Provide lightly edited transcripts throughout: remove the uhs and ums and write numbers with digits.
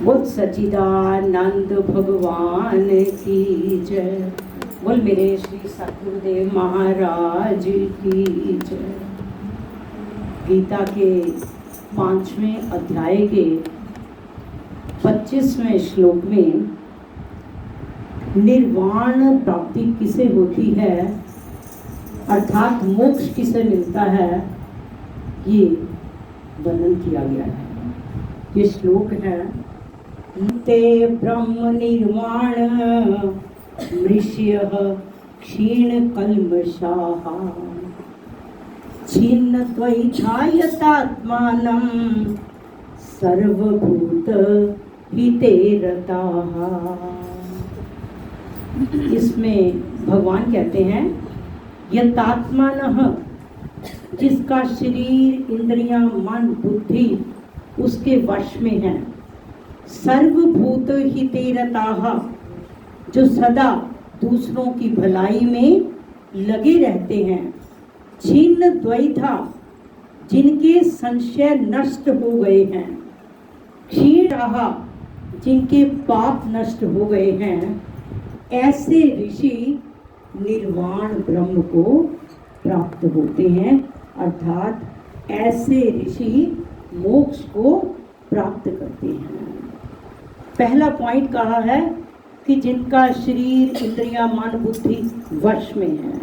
बोल सच्चिदानंद भगवान की जय। बोल मेरे श्री सतगुरुदेव महाराज की जय। गीता के 5वें अध्याय के 25वें श्लोक में निर्वाण प्राप्ति किसे होती है, अर्थात मोक्ष किसे मिलता है, ये वर्णन किया गया है। ये श्लोक है, ते ब्रह्म निर्वाण मृष्यः क्षीण कल्मषाः छिन्न द्वैधायतात्मानं सर्वभूत हिते रताः। इसमें भगवान कहते हैं, यतात्मानः, जिसका शरीर इंद्रियां मन बुद्धि उसके वश में है, सर्वभूत हिते रताः, जो सदा दूसरों की भलाई में लगे रहते हैं, छिन्न द्वैधा, जिनके संशय नष्ट हो गए हैं, क्षीणः, जिनके पाप नष्ट हो गए हैं, ऐसे ऋषि निर्वाण ब्रह्म को प्राप्त होते हैं, अर्थात ऐसे ऋषि मोक्ष को प्राप्त करते हैं। पहला पॉइंट कहा है कि जिनका शरीर इंद्रियां मन बुद्धि वश में है,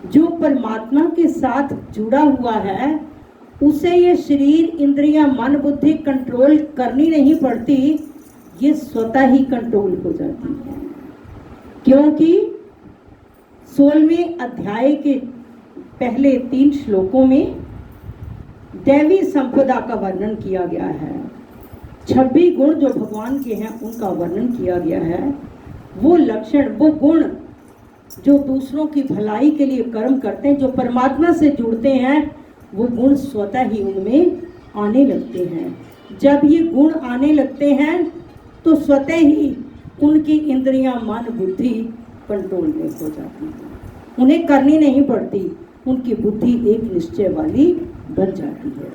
जो परमात्मा के साथ जुड़ा हुआ है, उसे ये शरीर इंद्रियां मन बुद्धि कंट्रोल करनी नहीं पड़ती, ये स्वतः ही कंट्रोल हो जाती है। क्योंकि 16वें अध्याय के पहले 3 श्लोकों में दैवी संपदा का वर्णन किया गया है। 26 गुण जो भगवान के हैं उनका वर्णन किया गया है। वो लक्षण, वो गुण जो दूसरों की भलाई के लिए कर्म करते हैं, जो परमात्मा से जुड़ते हैं, वो गुण स्वतः ही उनमें आने लगते हैं। जब ये गुण आने लगते हैं तो स्वतः ही उनकी इंद्रियां मन बुद्धि कंट्रोल में हो जाती है, उन्हें करनी नहीं पड़ती, उनकी बुद्धि एक निश्चय वाली बन जाती है।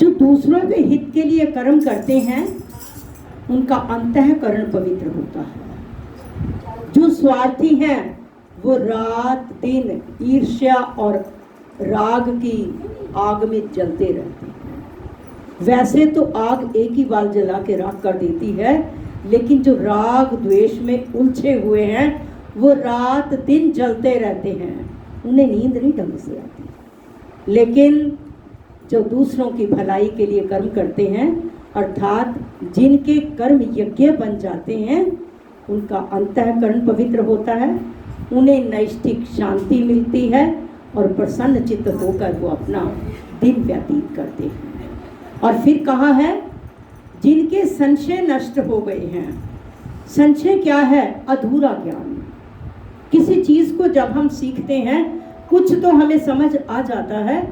जो दूसरों के हित के लिए कर्म करते हैं, उनका अंतःकरण पवित्र होता है। जो स्वार्थी हैं, वो रात दिन ईर्ष्या और राग की आग में जलते रहते हैं। वैसे तो आग एक ही बार जला के राख कर देती है, लेकिन जो राग द्वेष में उलझे हुए हैं, वो रात दिन जलते रहते हैं, उन्हें नींद नहीं ढंग से आती। लेकिन जो दूसरों की भलाई के लिए कर्म करते हैं, अर्थात जिनके कर्म यज्ञ बन जाते हैं, उनका अंतःकरण पवित्र होता है, उन्हें नैष्ठिक शांति मिलती है और प्रसन्न चित्त होकर वो अपना दिन व्यतीत करते हैं। और फिर कहा है, जिनके संशय नष्ट हो गए हैं। संशय क्या है? अधूरा ज्ञान। किसी चीज़ को जब हम सीखते हैं, कुछ तो हमें समझ आ जाता है,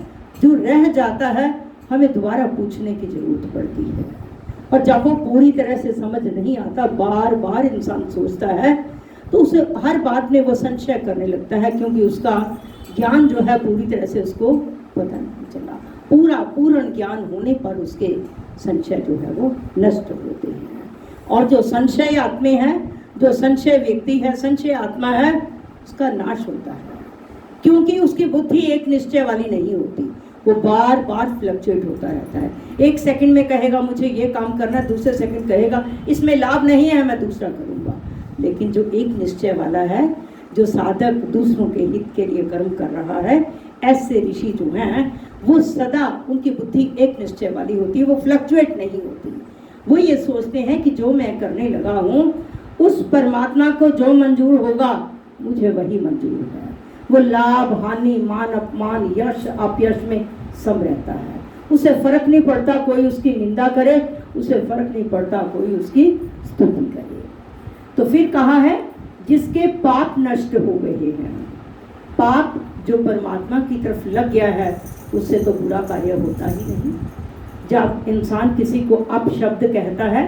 जो रह जाता है हमें दोबारा पूछने की जरूरत पड़ती है। और जब वो पूरी तरह से समझ नहीं आता, बार बार इंसान सोचता है, तो उसे हर बात में वो संशय करने लगता है, क्योंकि उसका ज्ञान जो है पूरी तरह से उसको पता नहीं चला। पूर्ण ज्ञान होने पर उसके संशय जो है वो नष्ट होते हैं। और जो संशय आत्मा है, जो संशय व्यक्ति है, संशय आत्मा है, उसका नाश होता है, क्योंकि उसकी बुद्धि एक निश्चय वाली नहीं होती, वो बार बार फ्लक्चुएट होता रहता है। एक सेकंड में कहेगा मुझे ये काम करना, दूसरे सेकंड कहेगा इसमें लाभ नहीं है, मैं दूसरा करूँगा। लेकिन जो एक निश्चय वाला है, जो साधक दूसरों के हित के लिए कर्म कर रहा है, ऐसे ऋषि जो हैं, वो सदा उनकी बुद्धि एक निश्चय वाली होती है, वो फ्लक्चुएट नहीं होती। वो ये सोचते हैं कि जो मैं करने लगा हूँ, उस परमात्मा को जो मंजूर होगा मुझे वही मंजूर है। वो लाभ हानि मान अपमान यश अपयश में सम रहता है, उसे फर्क नहीं पड़ता कोई उसकी निंदा करे, उसे फर्क नहीं पड़ता कोई उसकी स्तुति करे। तो फिर कहा है, जिसके पाप नष्ट हो गए हैं। पाप जो परमात्मा की तरफ लग गया है, उससे तो बुरा कार्य होता ही नहीं। जब इंसान किसी को अपशब्द कहता है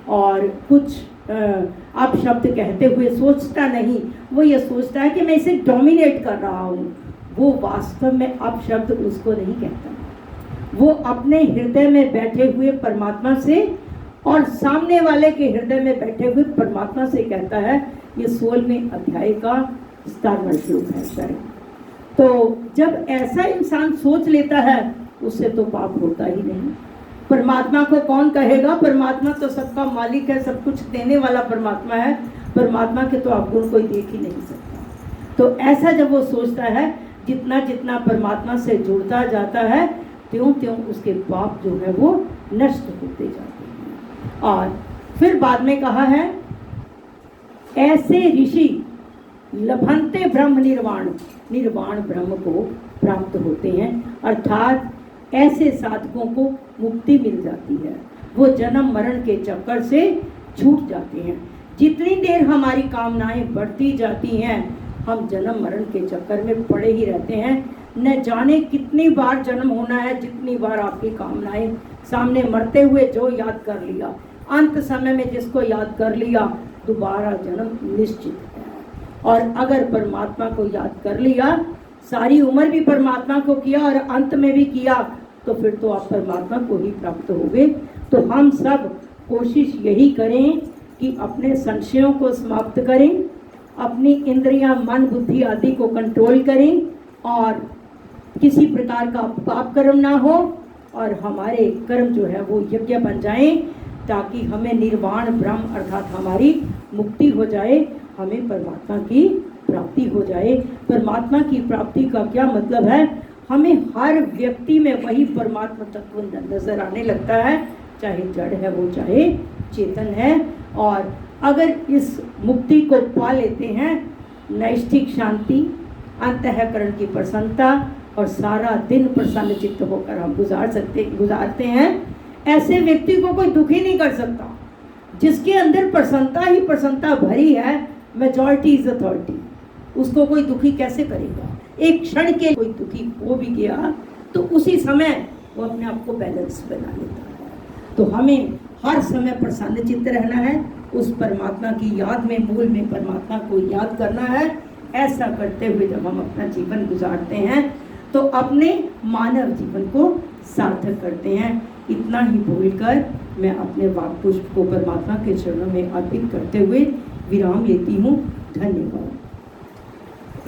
और कुछ आप शब्द कहते हुए सोचता नहीं, वो ये सोचता है कि मैं इसे डोमिनेट कर रहा हूँ। वो वास्तव में आप शब्द उसको नहीं कहता, वो अपने हृदय में बैठे हुए परमात्मा से और सामने वाले के हृदय में बैठे हुए परमात्मा से कहता है। ये 16वें अध्याय का 17वां श्लोक है शायद। तो जब ऐसा इंसान सोच लेता है उससे तो पाप होता ही नहीं। परमात्मा को कौन कहेगा? परमात्मा तो सबका मालिक है, सब कुछ देने वाला परमात्मा है। परमात्मा के तो अवगुण कोई देख ही नहीं सकता। तो ऐसा जब वो सोचता है, जितना जितना परमात्मा से जुड़ता जाता है त्यों त्यों उसके पाप जो है वो नष्ट होते जाते हैं। और फिर बाद में कहा है, ऐसे ऋषि लभंते ब्रह्म निर्वाण, निर्वाण ब्रह्म को प्राप्त होते हैं। अर्थात ऐसे साधकों को मुक्ति मिल जाती है, वो जन्म मरण के चक्कर से छूट जाते हैं। जितनी देर हमारी कामनाएं बढ़ती जाती हैं, हम जन्म मरण के चक्कर में पड़े ही रहते हैं। न जाने कितनी बार जन्म होना है, जितनी बार आपकी कामनाएं सामने मरते हुए जो याद कर लिया, अंत समय में जिसको याद कर लिया, दोबारा जन्म निश्चित है। और अगर परमात्मा को याद कर लिया, सारी उम्र भी परमात्मा को किया और अंत में भी किया, तो फिर तो आप परमात्मा को ही प्राप्त होगे। तो हम सब कोशिश यही करें कि अपने संशयों को समाप्त करें, अपनी इंद्रियां, मन, बुद्धि आदि को कंट्रोल करें और किसी प्रकार का पाप कर्म ना हो और हमारे कर्म जो है वो यज्ञ बन जाएं, ताकि हमें निर्वाण ब्रह्म अर्थात हमारी मुक्ति हो जाए, हमें परमात्मा की प्राप्ति हो जाए। परमात्मा की प्राप्ति का क्या मतलब है? हमें हर व्यक्ति में वही परमात्मा तत्व नजर आने लगता है, चाहे जड़ है वो, चाहे चेतन है। और अगर इस मुक्ति को पा लेते हैं, नैष्ठिक शांति, अंतःकरण की प्रसन्नता और सारा दिन प्रसन्न चित्त होकर हम गुजारते हैं। ऐसे व्यक्ति को कोई दुखी नहीं कर सकता। जिसके अंदर प्रसन्नता ही प्रसन्नता भरी है, मेजॉरिटी इज अथॉरिटी, उसको कोई दुखी कैसे करेगा? एक क्षण के कोई दुखी हो भी गया तो उसी समय वो अपने आप को बैलेंस बना लेता है। तो हमें हर समय प्रसन्न चित्त रहना है, उस परमात्मा की याद में, मूल में परमात्मा को याद करना है। ऐसा करते हुए जब हम अपना जीवन गुजारते हैं तो अपने मानव जीवन को सार्थक करते हैं। इतना ही बोलकर मैं अपने वाक्पुष्प को परमात्मा के चरणों में अर्पित करते हुए विराम लेती हूँ। धन्यवाद।